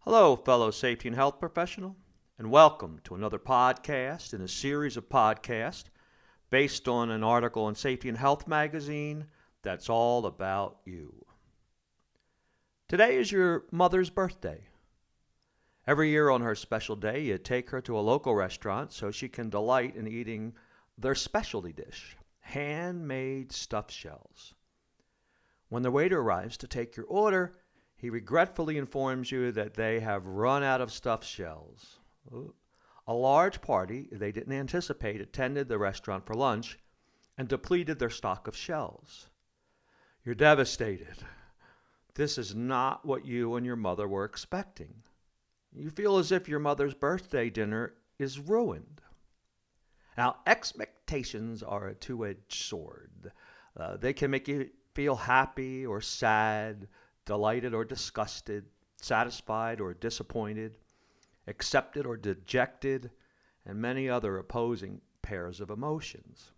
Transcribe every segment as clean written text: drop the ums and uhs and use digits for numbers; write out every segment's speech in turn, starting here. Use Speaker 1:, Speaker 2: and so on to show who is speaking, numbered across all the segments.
Speaker 1: Hello, fellow safety and health professional, and welcome to another podcast in a series of podcasts based on an article in Safety and Health magazine that's all about you. Today is your mother's birthday. Every year on her special day, you take her to a local restaurant so she can delight in eating their specialty dish, handmade stuffed shells. When the waiter arrives to take your order, he regretfully informs you that they have run out of stuffed shells. A large party they didn't anticipate attended the restaurant for lunch and depleted their stock of shells. You're devastated. This is not what you and your mother were expecting. You feel as if your mother's birthday dinner is ruined. Now, expectations are a two-edged sword. They can make you feel happy or sad, delighted or disgusted, satisfied or disappointed, accepted or dejected, and many other opposing pairs of emotions.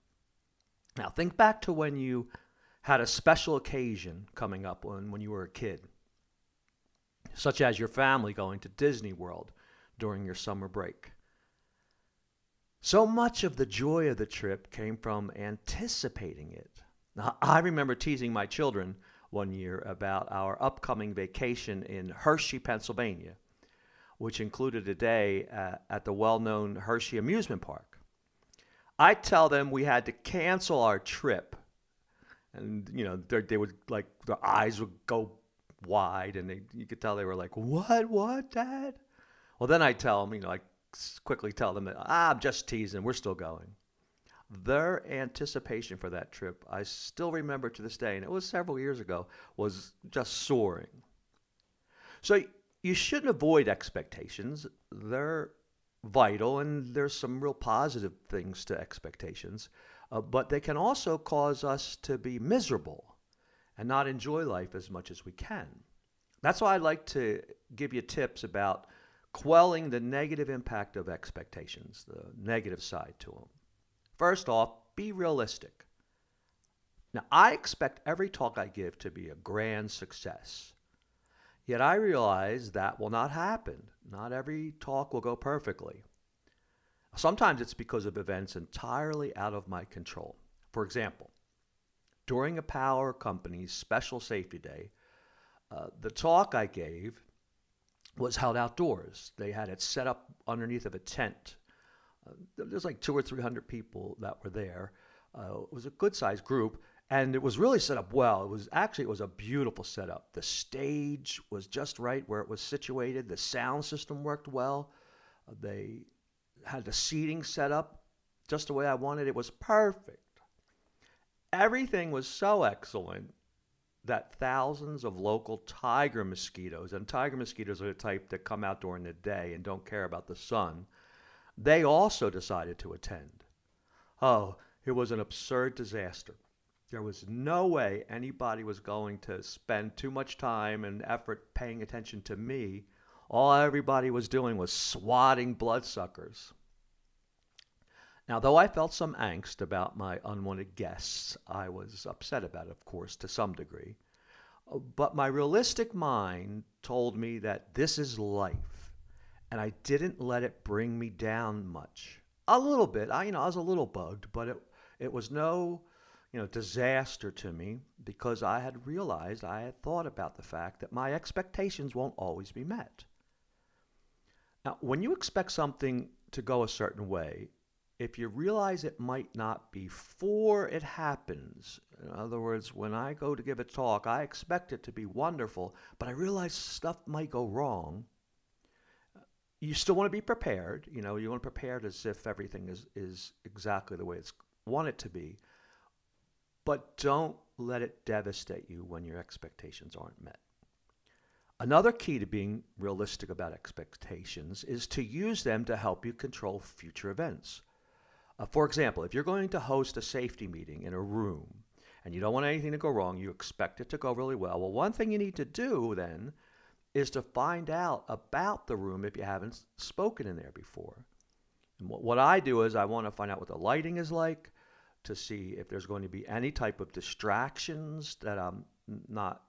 Speaker 1: Now, think back to when you had a special occasion coming up when you were a kid, such as your family going to Disney World during your summer break. So much of the joy of the trip came from anticipating it. Now, I remember teasing my children one year about our upcoming vacation in Hershey, Pennsylvania, which included a day at the well-known Hershey amusement park. I tell them we had to cancel our trip, and they would, like, their eyes would go wide, and you could tell they were like, "What, Dad?" Well, then I tell them, I quickly tell them that I'm just teasing, we're still going. Their anticipation for that trip, I still remember to this day, and it was several years ago, was just soaring. So you shouldn't avoid expectations. They're vital, and there's some real positive things to expectations, but they can also cause us to be miserable and not enjoy life as much as we can. That's why I'd like to give you tips about quelling the negative impact of expectations, the negative side to them. First off, be realistic. Now, I expect every talk I give to be a grand success. Yet I realize that will not happen. Not every talk will go perfectly. Sometimes it's because of events entirely out of my control. For example, during a power company's special safety day, the talk I gave was held outdoors. They had it set up underneath of a tent. There's like 200 or 300 people that were there. It was a good-sized group, and it was really set up well. It was a beautiful setup. The stage was just right where it was situated. The sound system worked well. They had the seating set up just the way I wanted. It was perfect. Everything was so excellent that thousands of local tiger mosquitoes, and tiger mosquitoes are the type that come out during the day and don't care about the sun, they also decided to attend. Oh, it was an absurd disaster. There was no way anybody was going to spend too much time and effort paying attention to me. All everybody was doing was swatting bloodsuckers. Now, though I felt some angst about my unwanted guests, I was upset about it, of course, to some degree. But my realistic mind told me that this is life. And I didn't let it bring me down much. A little bit. I was a little bugged, but it was no, disaster to me because I had realized, I had thought about the fact that my expectations won't always be met. Now, when you expect something to go a certain way, if you realize it might not before it happens, in other words, when I go to give a talk, I expect it to be wonderful, but I realize stuff might go wrong. You still want to be prepared. You want to be prepared as if everything is exactly the way it's want it to be. But don't let it devastate you when your expectations aren't met. Another key to being realistic about expectations is to use them to help you control future events. For example, if you're going to host a safety meeting in a room and you don't want anything to go wrong, you expect it to go really well. Well, one thing you need to do then is to find out about the room if you haven't spoken in there before. And what I do is I want to find out what the lighting is like, to see if there's going to be any type of distractions that I'm not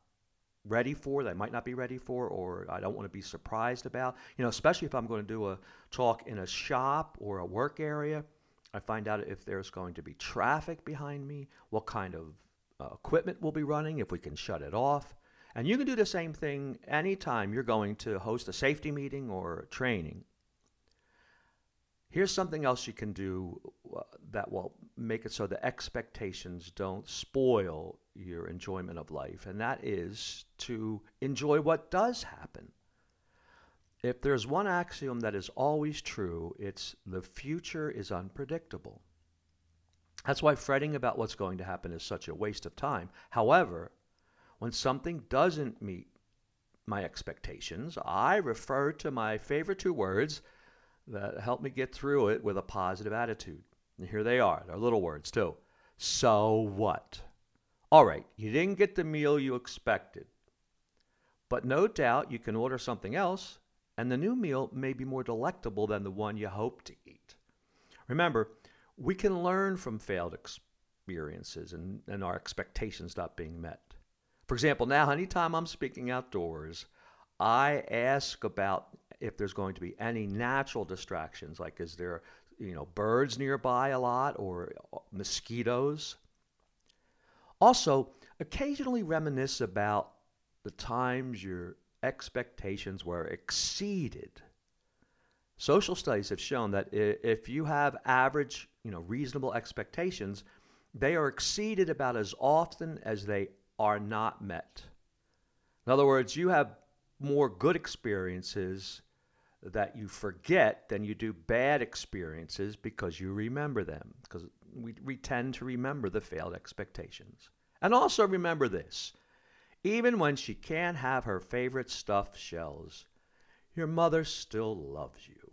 Speaker 1: ready for, that I might not be ready for, or I don't want to be surprised about. Especially if I'm going to do a talk in a shop or a work area, I find out if there's going to be traffic behind me, what kind of equipment will be running, if we can shut it off. And you can do the same thing anytime you're going to host a safety meeting or training. Here's something else you can do that will make it so the expectations don't spoil your enjoyment of life, and that is to enjoy what does happen. If there's one axiom that is always true, it's the future is unpredictable. That's why fretting about what's going to happen is such a waste of time. However, when something doesn't meet my expectations, I refer to my favorite two words that help me get through it with a positive attitude. And here they are. They're little words too. So what? All right, you didn't get the meal you expected, but no doubt you can order something else, and the new meal may be more delectable than the one you hoped to eat. Remember, we can learn from failed experiences and our expectations not being met. For example, now anytime I'm speaking outdoors, I ask about if there's going to be any natural distractions, like is there birds nearby a lot or mosquitoes. Also, occasionally reminisce about the times your expectations were exceeded. Social studies have shown that if you have average, reasonable expectations, they are exceeded about as often as they are not met. In other words, you have more good experiences that you forget than you do bad experiences because you remember them, because we tend to remember the failed expectations. And also remember this: even when she can't have her favorite stuffed shells, your mother still loves you.